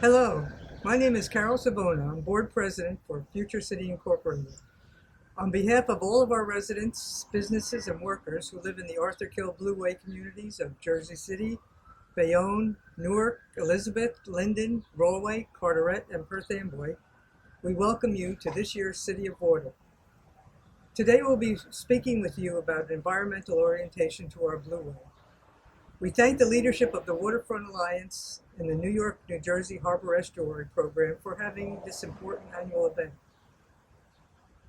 Hello, my name is Carol Savona. I'm board president for Future City Incorporated. On behalf of all of our residents, businesses, and workers who live in the Arthur Kill Blueway communities of Jersey City, Bayonne, Newark, Elizabeth, Linden, Rollway, Carteret, and Perth Amboy, we welcome you to this year's City of Water. Today we'll be speaking with you about environmental orientation to our Blueway. We thank the leadership of the Waterfront Alliance and the New York, New Jersey Harbor Estuary Program for having this important annual event.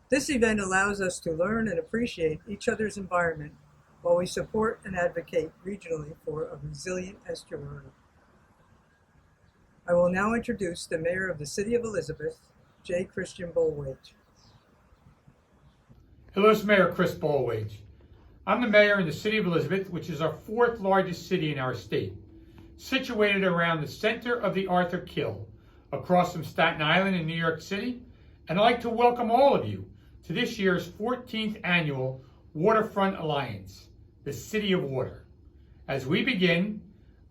This event allows us to learn and appreciate each other's environment while we support and advocate regionally for a resilient estuary. I will now introduce the Mayor of the City of Elizabeth, J. Christian Blueway. Hello, it's Mayor Chris Blueway. I'm the mayor in the City of Elizabeth, which is our fourth largest city in our state, situated around the center of the Arthur Kill, across from Staten Island in New York City, and I'd like to welcome all of you to this year's 14th annual Waterfront Alliance, the City of Water. As we begin,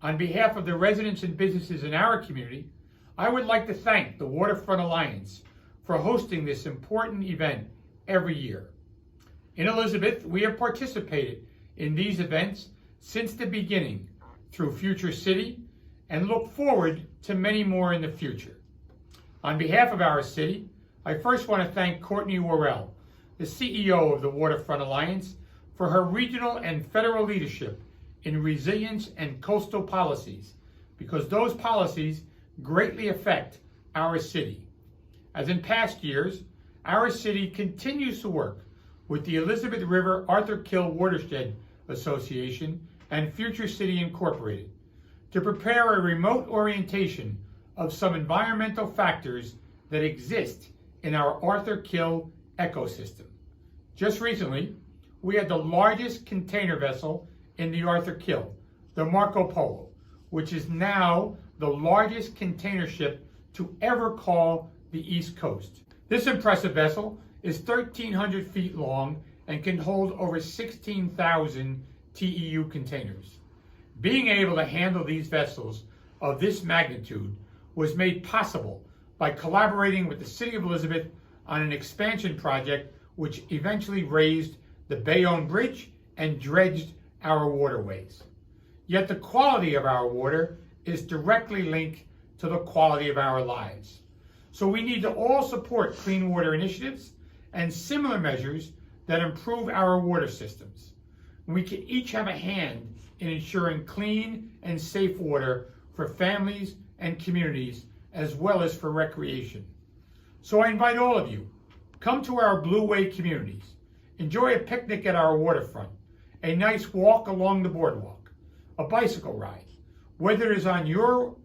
on behalf of the residents and businesses in our community, I would like to thank the Waterfront Alliance for hosting this important event every year. In Elizabeth, we have participated in these events since the beginning through Future City and look forward to many more in the future. On behalf of our city, I first want to thank Courtney Worrell, the CEO of the Waterfront Alliance, for her regional and federal leadership in resilience and coastal policies, because those policies greatly affect our city. As in past years, our city continues to work with the Elizabeth River Arthur Kill Watershed Association and Future City Incorporated to prepare a remote orientation of some environmental factors that exist in our Arthur Kill ecosystem. Just recently, we had the largest container vessel in the Arthur Kill, the Marco Polo, which is now the largest container ship to ever call the East Coast. This impressive vessel is 1,300 feet long and can hold over 16,000 TEU containers. Being able to handle these vessels of this magnitude was made possible by collaborating with the City of Elizabeth on an expansion project which eventually raised the Bayonne Bridge and dredged our waterways. Yet the quality of our water is directly linked to the quality of our lives. So we need to all support clean water initiatives and similar measures that improve our water systems. We can each have a hand in ensuring clean and safe water for families and communities, as well as for recreation. So I invite all of you, come to our Blueway communities, enjoy a picnic at our waterfront, a nice walk along the boardwalk, a bicycle ride, whether it is on your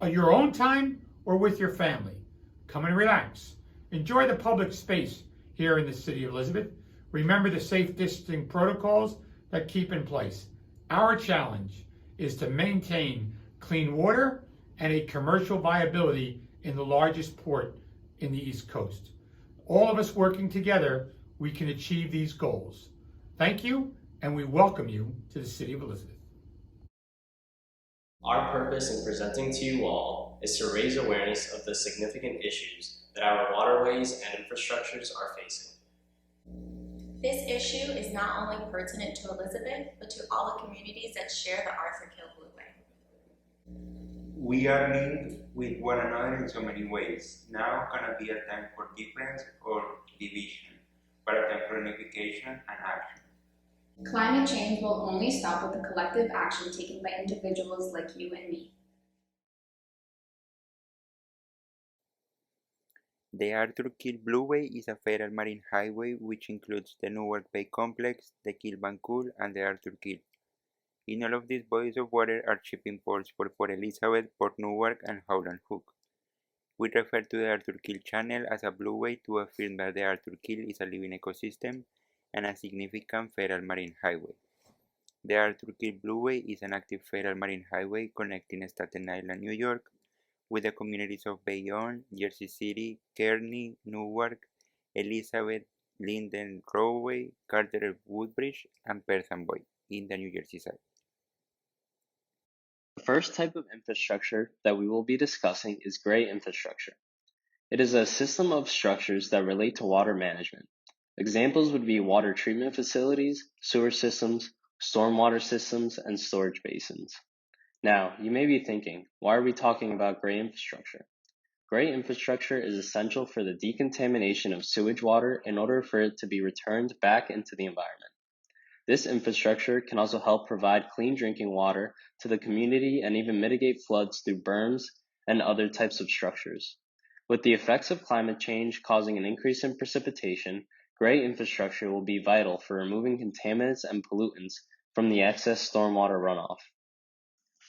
own time or with your family. Come and relax. Enjoy the public space here in the City of Elizabeth. Remember the safe distancing protocols that keep in place. Our challenge is to maintain clean water and a commercial viability in the largest port in the East Coast. All of us working together, we can achieve these goals. Thank you, and we welcome you to the City of Elizabeth. Our purpose in presenting to you all is to raise awareness of the significant issues that our waterways and infrastructures are facing. This issue is not only pertinent to Elizabeth, but to all the communities that share the Arthur Kill Blueway. We are linked with one another in so many ways. Now cannot be a time for difference or division, but a time for unification and action. Climate change will only stop with the collective action taken by individuals like you and me. The Arthur Kill Blueway is a federal marine highway which includes the Newark Bay Complex, the Kill Bancool, and the Arthur Kill. In all of these bodies of water are shipping ports for Port Elizabeth, Port Newark, and Howland Hook. We refer to the Arthur Kill Channel as a blueway to affirm that the Arthur Kill is a living ecosystem and a significant federal marine highway. The Arthur Kill Blueway is an active federal marine highway connecting Staten Island, New York, with the communities of Bayonne, Jersey City, Kearney, Newark, Elizabeth, Linden, Rollway, Carteret, Woodbridge, and Perth Amboy in the New Jersey side. The first type of infrastructure that we will be discussing is gray infrastructure. It is a system of structures that relate to water management. Examples would be water treatment facilities, sewer systems, stormwater systems, and storage basins. Now, you may be thinking, why are we talking about gray infrastructure? Gray infrastructure is essential for the decontamination of sewage water in order for it to be returned back into the environment. This infrastructure can also help provide clean drinking water to the community and even mitigate floods through berms and other types of structures. With the effects of climate change causing an increase in precipitation, gray infrastructure will be vital for removing contaminants and pollutants from the excess stormwater runoff.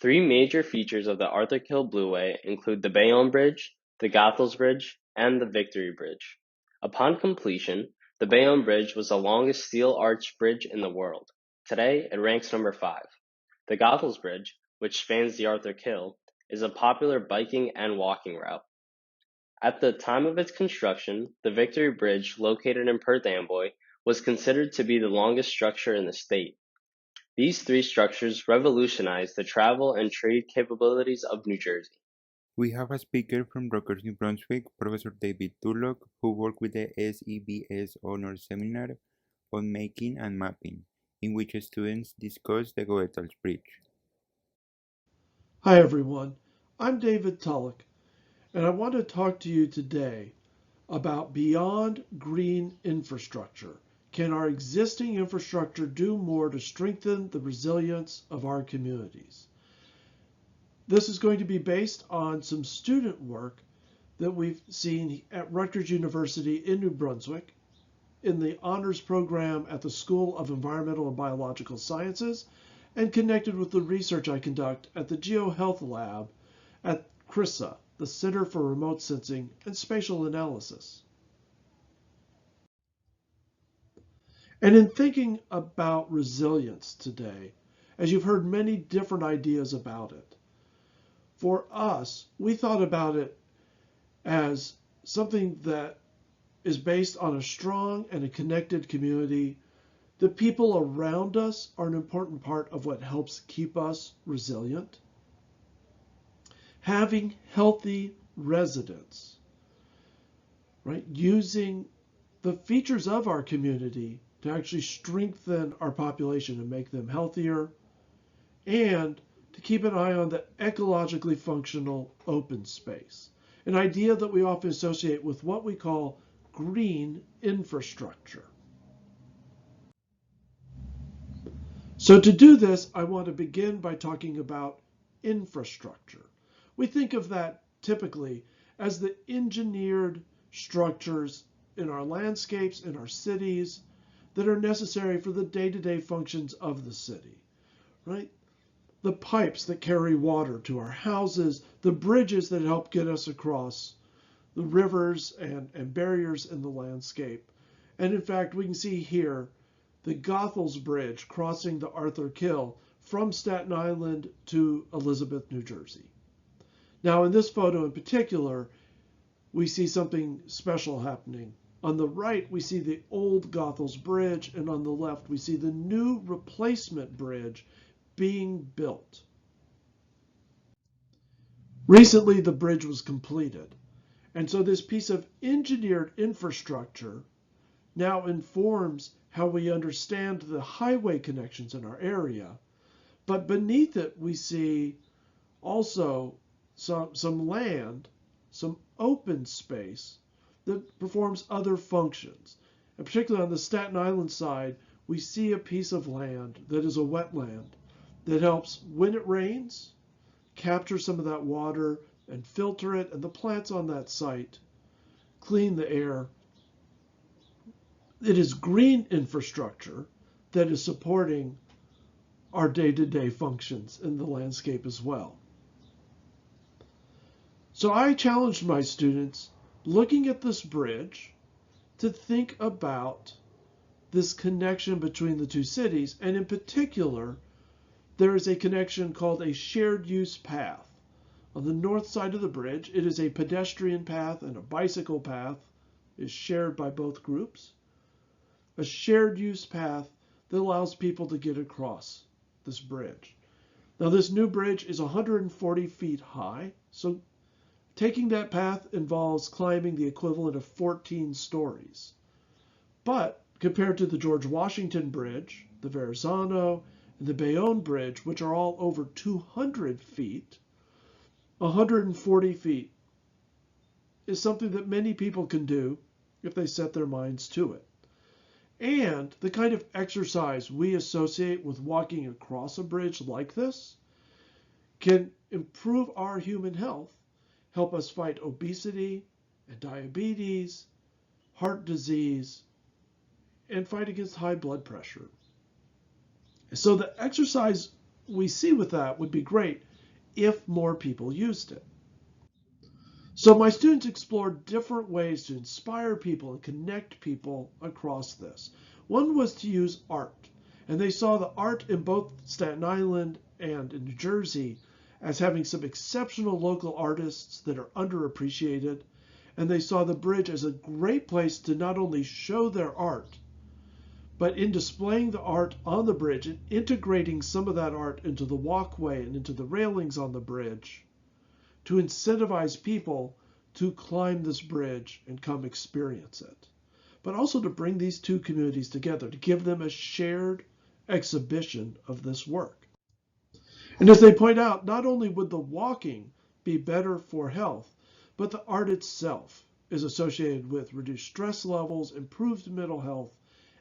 Three major features of the Arthur Kill Blueway include the Bayonne Bridge, the Goethals Bridge, and the Victory Bridge. Upon completion, the Bayonne Bridge was the longest steel arch bridge in the world. Today, it ranks number 5. The Goethals Bridge, which spans the Arthur Kill, is a popular biking and walking route. At the time of its construction, the Victory Bridge, located in Perth Amboy, was considered to be the longest structure in the state. These three structures revolutionized the travel and trade capabilities of New Jersey. We have a speaker from Rockers, New Brunswick, Professor David Tulloch, who worked with the SEBS Honors Seminar on Making and Mapping, in which students discuss the Goethals Bridge. Hi everyone, I'm David Tulloch, and I want to talk to you today about beyond green infrastructure. Can our existing infrastructure do more to strengthen the resilience of our communities? This is going to be based on some student work that we've seen at Rutgers University in New Brunswick in the honors program at the School of Environmental and Biological Sciences, and connected with the research I conduct at the GeoHealth Lab at CRISA, the Center for Remote Sensing and Spatial Analysis. And in thinking about resilience today, as you've heard many different ideas about it, for us, we thought about it as something that is based on a strong and a connected community. The people around us are an important part of what helps keep us resilient. Having healthy residents, right? Using the features of our community to actually strengthen our population and make them healthier, and to keep an eye on the ecologically functional open space, an idea that we often associate with what we call green infrastructure. So to do this, I want to begin by talking about infrastructure. We think of that typically as the engineered structures in our landscapes, in our cities, that are necessary for the day-to-day functions of the city, right? The pipes that carry water to our houses, the bridges that help get us across the rivers and barriers in the landscape. And in fact, we can see here the Goethals Bridge crossing the Arthur Kill from Staten Island to Elizabeth, New Jersey. Now in this photo in particular, we see something special happening. On the right, we see the old Goethals Bridge, and on the left, we see the new replacement bridge being built. Recently, the bridge was completed, and so this piece of engineered infrastructure now informs how we understand the highway connections in our area. But beneath it, we see also some land, some open space that performs other functions. And particularly on the Staten Island side, we see a piece of land that is a wetland that helps, when it rains, capture some of that water and filter it, and the plants on that site clean the air. It is green infrastructure that is supporting our day-to-day functions in the landscape as well. So I challenged my students, looking at this bridge, to think about this connection between the two cities, and in particular, there is a connection called a shared use path. On the north side of the bridge, it is a pedestrian path and a bicycle path is shared by both groups. A shared use path that allows people to get across this bridge. Now this new bridge is 140 feet high, so taking that path involves climbing the equivalent of 14 stories. But compared to the George Washington Bridge, the Verrazano, and the Bayonne Bridge, which are all over 200 feet, 140 feet is something that many people can do if they set their minds to it. And the kind of exercise we associate with walking across a bridge like this can improve our human health, help us fight obesity and diabetes, heart disease, and fight against high blood pressure. So the exercise we see with that would be great if more people used it. So my students explored different ways to inspire people and connect people across this. One was to use art, and they saw the art in both Staten Island and in New Jersey as having some exceptional local artists that are underappreciated, and they saw the bridge as a great place to not only show their art, but in displaying the art on the bridge and integrating some of that art into the walkway and into the railings on the bridge, to incentivize people to climb this bridge and come experience it, but also to bring these two communities together, to give them a shared exhibition of this work. And as they point out, not only would the walking be better for health, but the art itself is associated with reduced stress levels, improved mental health,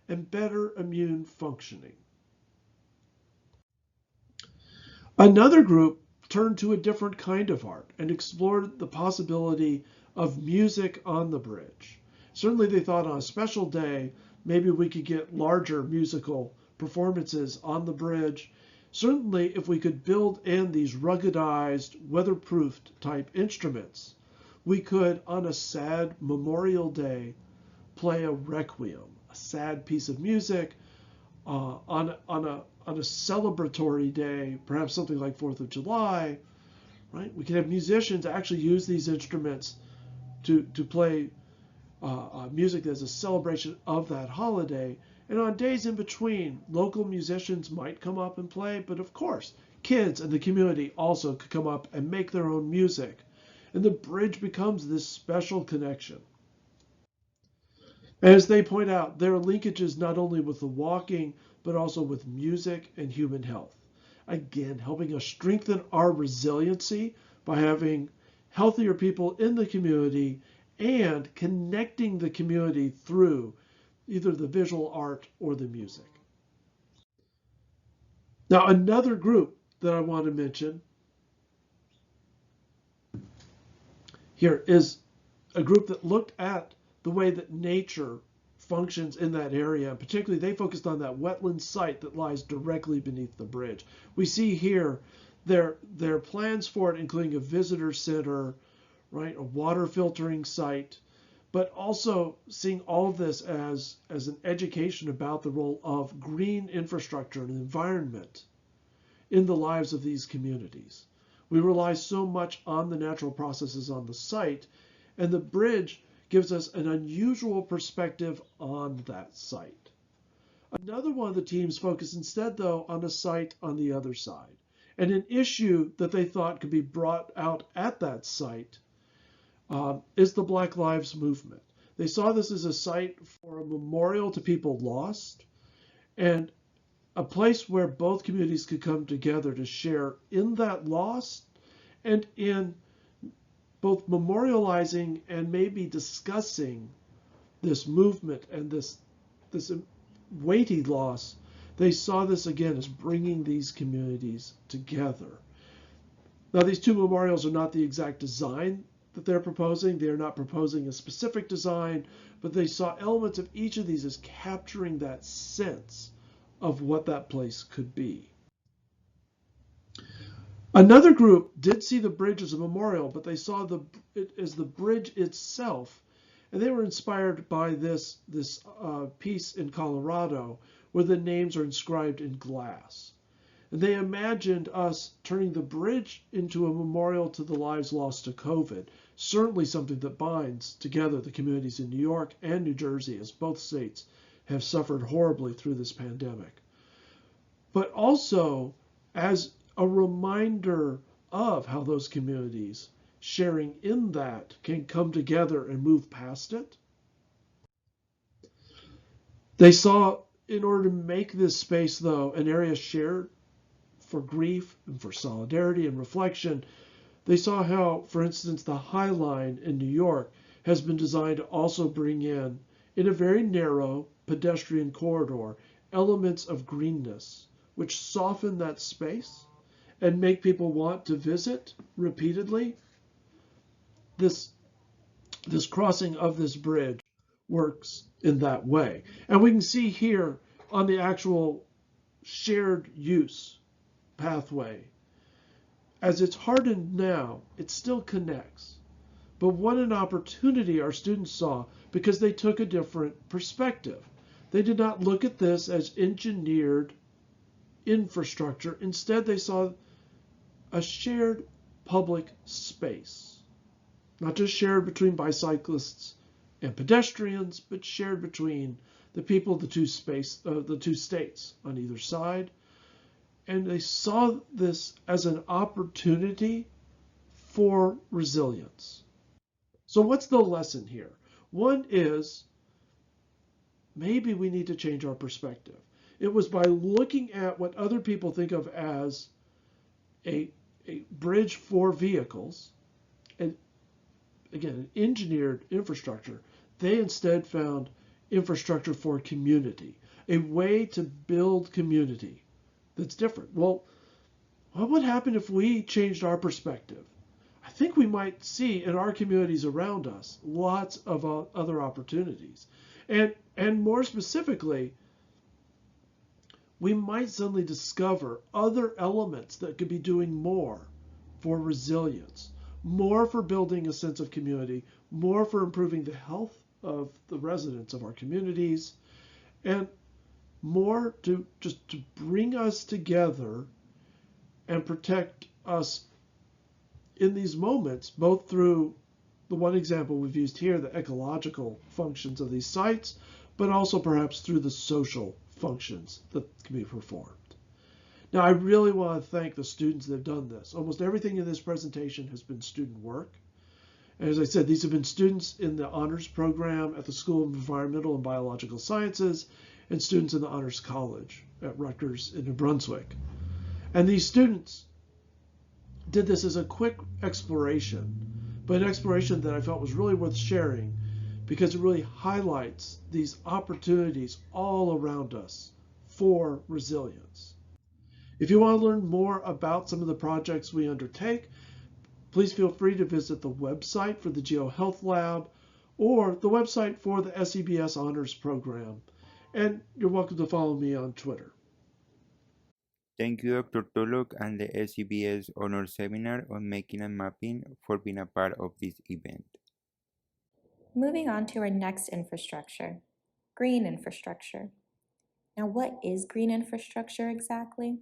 and better immune functioning. Another group turned to a different kind of art and explored the possibility of music on the bridge. Certainly they thought on a special day, maybe we could get larger musical performances on the bridge. Certainly if we could build in these ruggedized, weatherproofed type instruments, we could, on a sad Memorial Day, play a requiem, a sad piece of music, on a celebratory day, perhaps something like 4th of July, right? We can have musicians actually use these instruments to play music as a celebration of that holiday. And on days in between, local musicians might come up and play, but of course, kids in the community also could come up and make their own music. And the bridge becomes this special connection. As they point out, there are linkages not only with the walking, but also with music and human health. Again, helping us strengthen our resiliency by having healthier people in the community and connecting the community through either the visual art or the music. Now, another group that I want to mention here is a group that looked at the way that nature functions in that area. And particularly, they focused on that wetland site that lies directly beneath the bridge. We see here their plans for it, including a visitor center, right, a water filtering site, but also seeing all of this as an education about the role of green infrastructure and environment in the lives of these communities. We rely so much on the natural processes on the site, and the bridge gives us an unusual perspective on that site. Another one of the teams focused instead, though, on a site on the other side, and an issue that they thought could be brought out at that site is the Black Lives Movement. They saw this as a site for a memorial to people lost, and a place where both communities could come together to share in that loss and in both memorializing and maybe discussing this movement and this weighty loss. They saw this again as bringing these communities together. Now, these two memorials are not the exact design that they're proposing. They're not proposing a specific design, but they saw elements of each of these as capturing that sense of what that place could be. Another group did see the bridge as a memorial, but they saw it as the bridge itself, and they were inspired by this piece in Colorado where the names are inscribed in glass. And they imagined us turning the bridge into a memorial to the lives lost to COVID, certainly something that binds together the communities in New York and New Jersey, as both states have suffered horribly through this pandemic. But also as a reminder of how those communities sharing in that can come together and move past it. They saw, in order to make this space, though, an area shared for grief and for solidarity and reflection, they saw how, for instance, the High Line in New York has been designed to also bring in a very narrow pedestrian corridor, elements of greenness, which soften that space and make people want to visit repeatedly. This crossing of this bridge works in that way. And we can see here on the actual shared use pathway, as it's hardened now, it still connects. But what an opportunity our students saw, because they took a different perspective. They did not look at this as engineered infrastructure. Instead, they saw a shared public space, not just shared between bicyclists and pedestrians, but shared between the people of the two states on either side. And they saw this as an opportunity for resilience. So what's the lesson here? One is, maybe we need to change our perspective. It was by looking at what other people think of as a bridge for vehicles, and again, an engineered infrastructure, they instead found infrastructure for community, a way to build community that's different. Well, what would happen if we changed our perspective? I think we might see in our communities around us lots of other opportunities. And more specifically, we might suddenly discover other elements that could be doing more for resilience, more for building a sense of community, more for improving the health of the residents of our communities, and more to bring us together and protect us in these moments, both through the one example we've used here, the ecological functions of these sites, but also perhaps through the social functions that can be performed. Now, I really want to thank the students that have done this. Almost everything in this presentation has been student work. And as I said, these have been students in the honors program at the School of Environmental and Biological Sciences and students in the Honors College at Rutgers in New Brunswick. And these students did this as a quick exploration, but an exploration that I felt was really worth sharing because it really highlights these opportunities all around us for resilience. If you want to learn more about some of the projects we undertake, please feel free to visit the website for the GeoHealth Lab or the website for the SEBS Honors Program. And you're welcome to follow me on Twitter. Thank you, Dr. Tulloch and the SEBS Honor Seminar on Making and Mapping for being a part of this event. Moving on to our next infrastructure, green infrastructure. Now, what is green infrastructure exactly?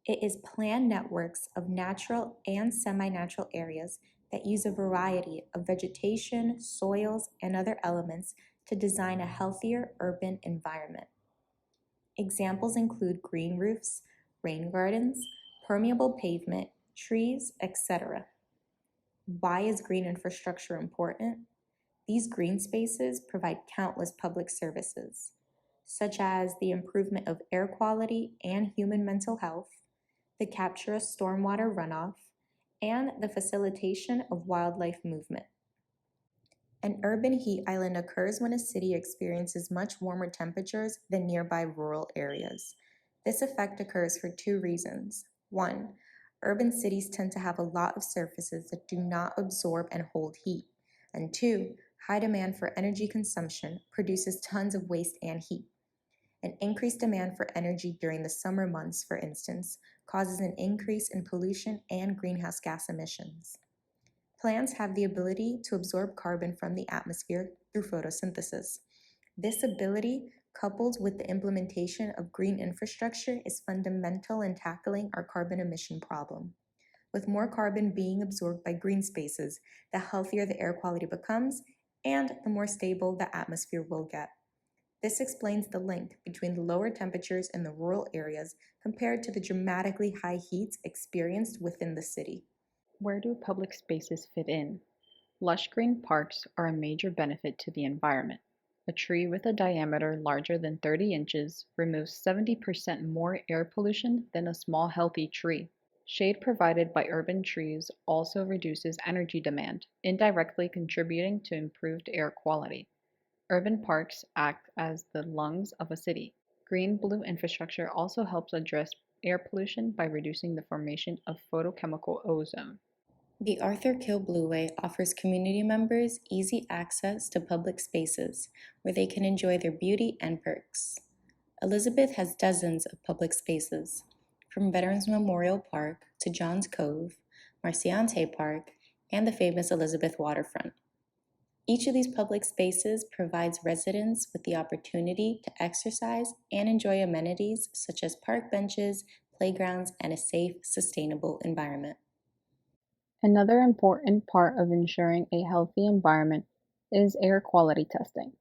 It is planned networks of natural and semi-natural areas that use a variety of vegetation, soils, and other elements to design a healthier urban environment. Examples include green roofs, rain gardens, permeable pavement, trees, etc. Why is green infrastructure important? These green spaces provide countless public services, such as the improvement of air quality and human mental health, the capture of stormwater runoff, and the facilitation of wildlife movement. An urban heat island occurs when a city experiences much warmer temperatures than nearby rural areas. This effect occurs for two reasons. One, urban cities tend to have a lot of surfaces that do not absorb and hold heat. And two, high demand for energy consumption produces tons of waste and heat. An increased demand for energy during the summer months, for instance, causes an increase in pollution and greenhouse gas emissions. Plants have the ability to absorb carbon from the atmosphere through photosynthesis. This ability, coupled with the implementation of green infrastructure, is fundamental in tackling our carbon emission problem. With more carbon being absorbed by green spaces, the healthier the air quality becomes and the more stable the atmosphere will get. This explains the link between the lower temperatures in the rural areas compared to the dramatically high heats experienced within the city. Where do public spaces fit in? Lush green parks are a major benefit to the environment. A tree with a diameter larger than 30 inches removes 70% more air pollution than a small healthy tree. Shade provided by urban trees also reduces energy demand, indirectly contributing to improved air quality. Urban parks act as the lungs of a city. Green-blue infrastructure also helps address air pollution by reducing the formation of photochemical ozone. The Arthur Kill Blueway offers community members easy access to public spaces where they can enjoy their beauty and perks. Elizabeth has dozens of public spaces, from Veterans Memorial Park to Johns Cove, Marciante Park, and the famous Elizabeth Waterfront. Each of these public spaces provides residents with the opportunity to exercise and enjoy amenities such as park benches, playgrounds, and a safe, sustainable environment. Another important part of ensuring a healthy environment is air quality testing.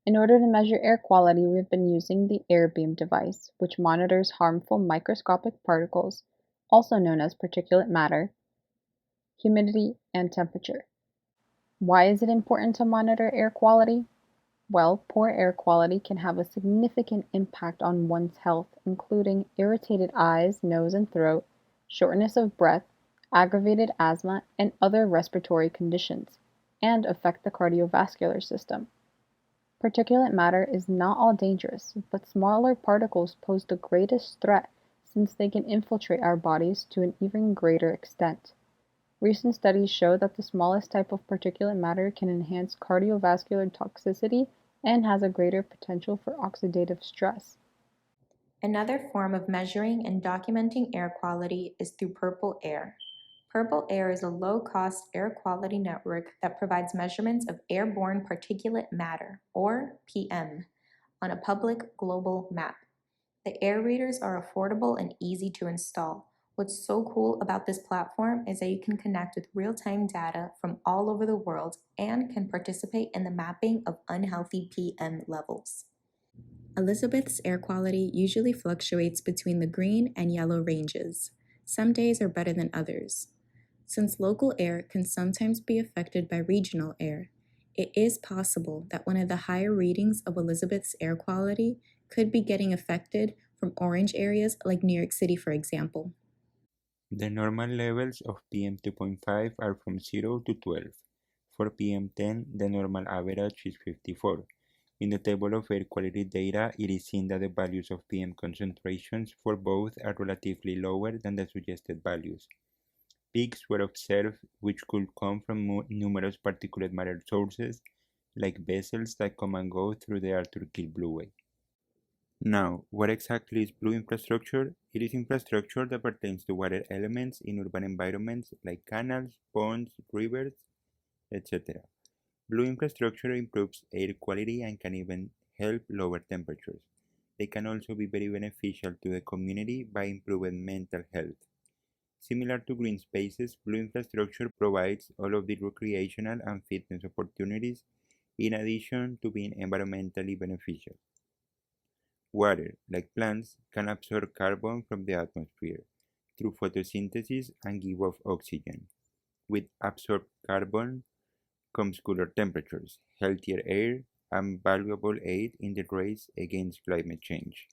In order to measure air quality, we've been using the AirBeam device, which monitors harmful microscopic particles, also known as particulate matter, humidity, and temperature. Why is it important to monitor air quality? Well, poor air quality can have a significant impact on one's health, including irritated eyes, nose and throat, shortness of breath, aggravated asthma, and other respiratory conditions, and affect the cardiovascular system. Particulate matter is not all dangerous, but smaller particles pose the greatest threat since they can infiltrate our bodies to an even greater extent. Recent studies show that the smallest type of particulate matter can enhance cardiovascular toxicity and has a greater potential for oxidative stress. Another form of measuring and documenting air quality is through Purple Air. Purple Air is a low-cost air quality network that provides measurements of airborne particulate matter, or PM, on a public global map. The air readers are affordable and easy to install. What's so cool about this platform is that you can connect with real-time data from all over the world and can participate in the mapping of unhealthy PM levels. Elizabeth's air quality usually fluctuates between the green and yellow ranges. Some days are better than others. Since local air can sometimes be affected by regional air, it is possible that one of the higher readings of Elizabeth's air quality could be getting affected from orange areas like New York City, for example. The normal levels of PM2.5 are from 0 to 12. For PM10, the normal average is 54. In the table of air quality data, it is seen that the values of PM concentrations for both are relatively lower than the suggested values. Peaks were observed which could come from numerous particulate matter sources, like vessels that come and go through the Arthur Kill Blueway. Now, what exactly is blue infrastructure? It is infrastructure that pertains to water elements in urban environments like canals, ponds, rivers, etc. Blue infrastructure improves air quality and can even help lower temperatures. They can also be very beneficial to the community by improving mental health. Similar to green spaces, blue infrastructure provides all of the recreational and fitness opportunities in addition to being environmentally beneficial. Water, like plants, can absorb carbon from the atmosphere through photosynthesis and give off oxygen. With absorbed carbon comes cooler temperatures, healthier air, and valuable aid in the race against climate change.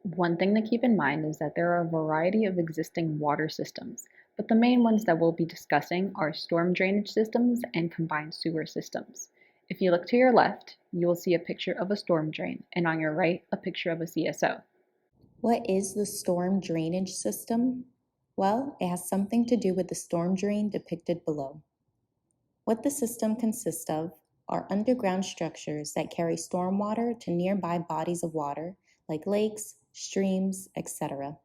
One thing to keep in mind is that there are a variety of existing water systems, but the main ones that we'll be discussing are storm drainage systems and combined sewer systems. If you look to your left, you will see a picture of a storm drain, and on your right, a picture of a CSO. What is the storm drainage system? Well, it has something to do with the storm drain depicted below. What the system consists of are underground structures that carry stormwater to nearby bodies of water, like lakes, streams, etc.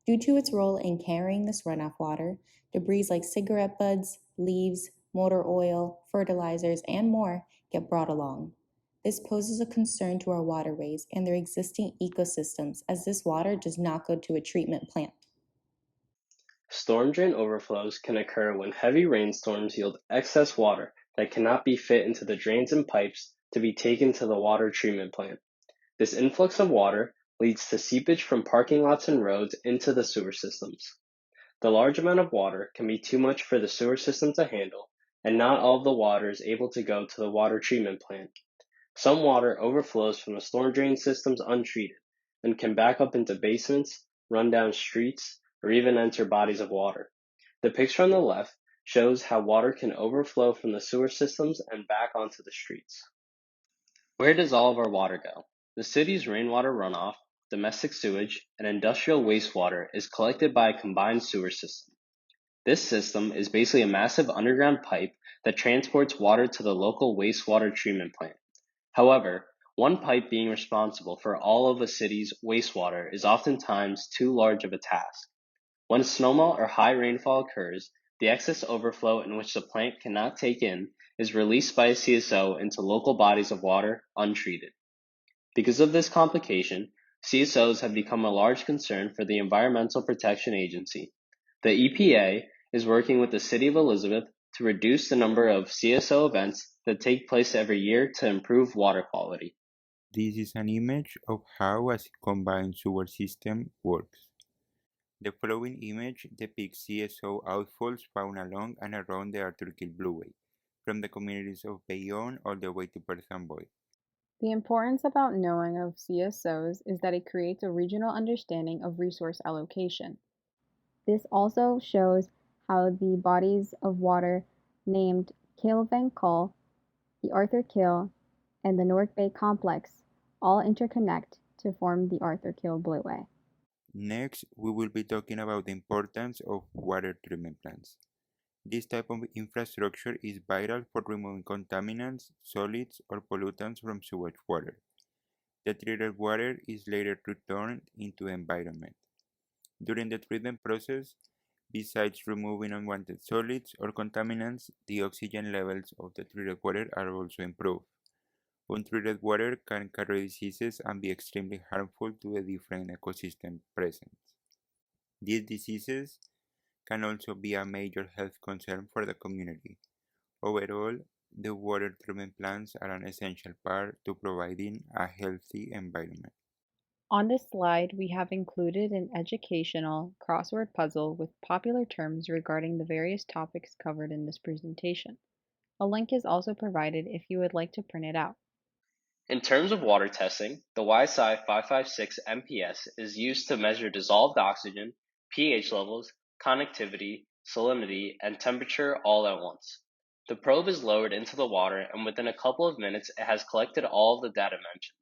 Due to its role in carrying this runoff water, debris like cigarette butts, leaves, motor oil, fertilizers, and more get brought along. This poses a concern to our waterways and their existing ecosystems, as this water does not go to a treatment plant. Storm drain overflows can occur when heavy rainstorms yield excess water that cannot be fit into the drains and pipes to be taken to the water treatment plant. This influx of water leads to seepage from parking lots and roads into the sewer systems. The large amount of water can be too much for the sewer system to handle, and not all of the water is able to go to the water treatment plant. Some water overflows from the storm drain systems untreated and can back up into basements, run down streets, or even enter bodies of water. The picture on the left shows how water can overflow from the sewer systems and back onto the streets. Where does all of our water go? The city's rainwater runoff, domestic sewage, and industrial wastewater is collected by a combined sewer system. This system is basically a massive underground pipe that transports water to the local wastewater treatment plant. However, one pipe being responsible for all of a city's wastewater is oftentimes too large of a task. When snowmelt or high rainfall occurs, the excess overflow in which the plant cannot take in is released by a CSO into local bodies of water untreated. Because of this complication, CSOs have become a large concern for the Environmental Protection Agency. The EPA is working with the City of Elizabeth to reduce the number of CSO events that take place every year to improve water quality. This is an image of how a combined sewer system works. The following image depicts CSO outfalls found along and around the Arthur Kill Blueway, from the communities of Bayonne all the way to Perth Amboy. The importance about knowing of CSOs is that it creates a regional understanding of resource allocation. This also shows how the bodies of water named Kill Van Kull, the Arthur Kill, and the Newark Bay Complex all interconnect to form the Arthur Kill Blueway. Next, we will be talking about the importance of water treatment plants. This type of infrastructure is vital for removing contaminants, solids, or pollutants from sewage water. The treated water is later returned into the environment. During the treatment process, besides removing unwanted solids or contaminants, the oxygen levels of the treated water are also improved. Untreated water can carry diseases and be extremely harmful to the different ecosystems present. These diseases can also be a major health concern for the community. Overall, the water treatment plants are an essential part to providing a healthy environment. On this slide, we have included an educational crossword puzzle with popular terms regarding the various topics covered in this presentation. A link is also provided if you would like to print it out. In terms of water testing, the YSI 556 MPS is used to measure dissolved oxygen, pH levels, connectivity, salinity, and temperature all at once. The probe is lowered into the water, and within a couple of minutes, it has collected all of the data mentioned.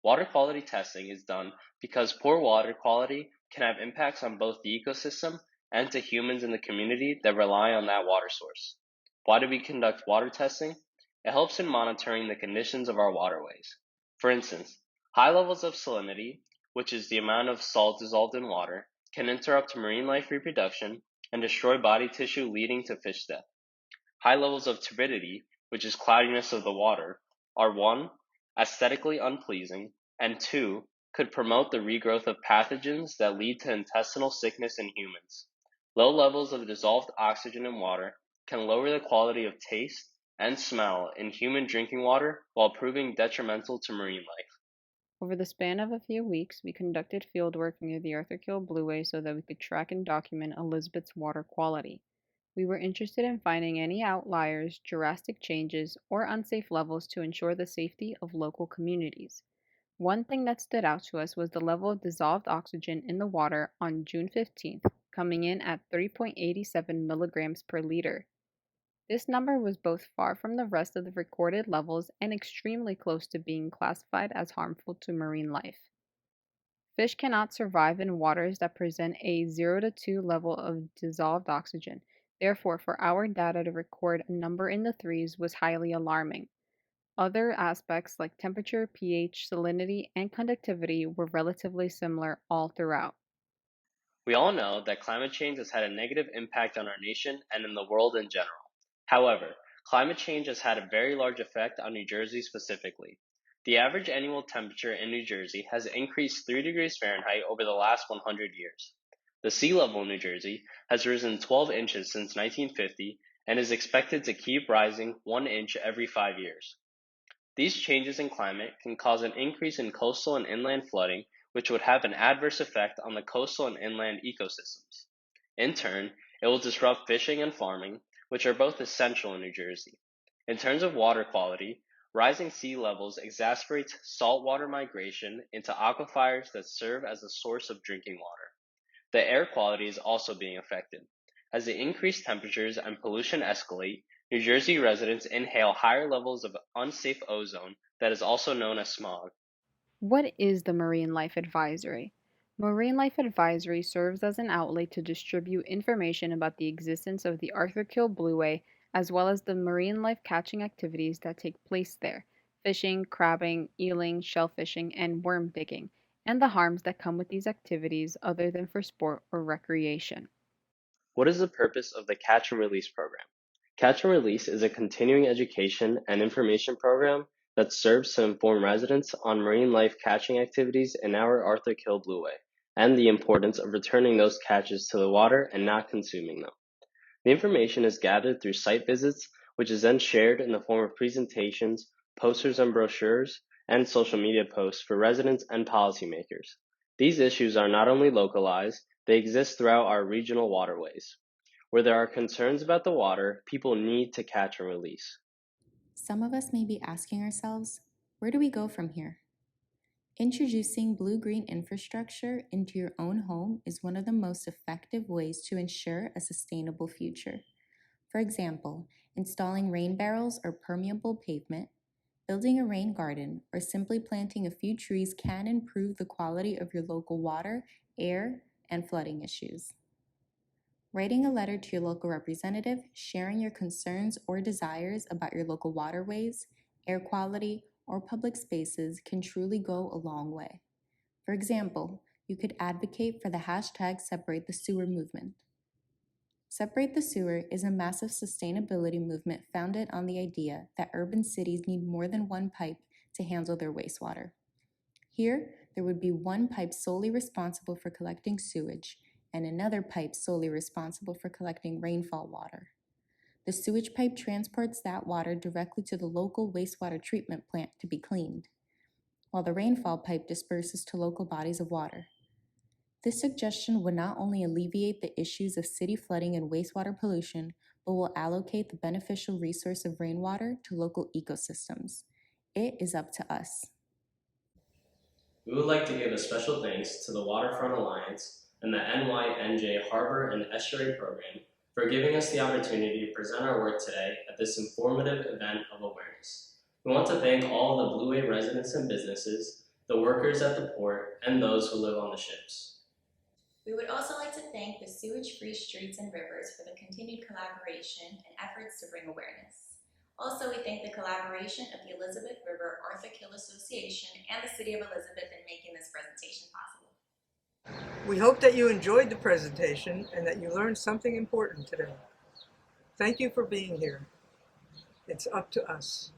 Water quality testing is done because poor water quality can have impacts on both the ecosystem and to humans in the community that rely on that water source. Why do we conduct water testing? It helps in monitoring the conditions of our waterways. For instance, high levels of salinity, which is the amount of salt dissolved in water, can interrupt marine life reproduction and destroy body tissue, leading to fish death. High levels of turbidity, which is cloudiness of the water, are 1. Aesthetically unpleasing, and 2. Could promote the regrowth of pathogens that lead to intestinal sickness in humans. Low levels of dissolved oxygen in water can lower the quality of taste and smell in human drinking water while proving detrimental to marine life. Over the span of a few weeks, we conducted fieldwork near the Arthur Kill Blueway so that we could track and document Elizabeth's water quality. We were interested in finding any outliers, drastic changes, or unsafe levels to ensure the safety of local communities. One thing that stood out to us was the level of dissolved oxygen in the water on June 15th, coming in at 3.87 milligrams per liter. This number was both far from the rest of the recorded levels and extremely close to being classified as harmful to marine life. Fish cannot survive in waters that present a 0 to 2 level of dissolved oxygen. Therefore, for our data to record a number in the threes was highly alarming. Other aspects like temperature, pH, salinity, and conductivity were relatively similar all throughout. We all know that climate change has had a negative impact on our nation and in the world in general. However, climate change has had a very large effect on New Jersey specifically. The average annual temperature in New Jersey has increased 3 degrees Fahrenheit over the last 100 years. The sea level in New Jersey has risen 12 inches since 1950 and is expected to keep rising 1 inch every 5 years. These changes in climate can cause an increase in coastal and inland flooding, which would have an adverse effect on the coastal and inland ecosystems. In turn, it will disrupt fishing and farming, which are both essential in New Jersey. In terms of water quality, rising sea levels exacerbates saltwater migration into aquifers that serve as a source of drinking water. The air quality is also being affected. As the increased temperatures and pollution escalate, New Jersey residents inhale higher levels of unsafe ozone that is also known as smog. What is the Marine Life Advisory? Marine Life Advisory serves as an outlet to distribute information about the existence of the Arthur Kill Blueway as well as the marine life catching activities that take place there, fishing, crabbing, eeling, shellfishing, and worm digging, and the harms that come with these activities other than for sport or recreation. What is the purpose of the Catch and Release program? Catch and Release is a continuing education and information program that serves to inform residents on marine life catching activities in our Arthur Kill Blueway and the importance of returning those catches to the water and not consuming them. The information is gathered through site visits, which is then shared in the form of presentations, posters and brochures, and social media posts for residents and policymakers. These issues are not only localized, they exist throughout our regional waterways. Where there are concerns about the water, people need to catch and release. Some of us may be asking ourselves, where do we go from here? Introducing blue-green infrastructure into your own home is one of the most effective ways to ensure a sustainable future. For example, installing rain barrels or permeable pavement, building a rain garden, or simply planting a few trees can improve the quality of your local water, air, and flooding issues. Writing a letter to your local representative, sharing your concerns or desires about your local waterways, air quality, or public spaces can truly go a long way. For example, you could advocate for the hashtag Separate the Sewer movement. Separate the Sewer is a massive sustainability movement founded on the idea that urban cities need more than one pipe to handle their wastewater. Here, there would be one pipe solely responsible for collecting sewage and another pipe solely responsible for collecting rainfall water. The sewage pipe transports that water directly to the local wastewater treatment plant to be cleaned, while the rainfall pipe disperses to local bodies of water. This suggestion would not only alleviate the issues of city flooding and wastewater pollution, but will allocate the beneficial resource of rainwater to local ecosystems. It is up to us. We would like to give a special thanks to the Waterfront Alliance and the NYNJ Harbor and Estuary Program for giving us the opportunity to present our work today at this informative event of awareness. We want to thank all of the Blueway residents and businesses, the workers at the port, and those who live on the ships. We would also like to thank the Sewage-Free Streets and Rivers for the continued collaboration and efforts to bring awareness. Also, we thank the collaboration of the Elizabeth River Arthur Kill Association and the City of Elizabeth in making this presentation possible. We hope that you enjoyed the presentation and that you learned something important today. Thank you for being here. It's up to us.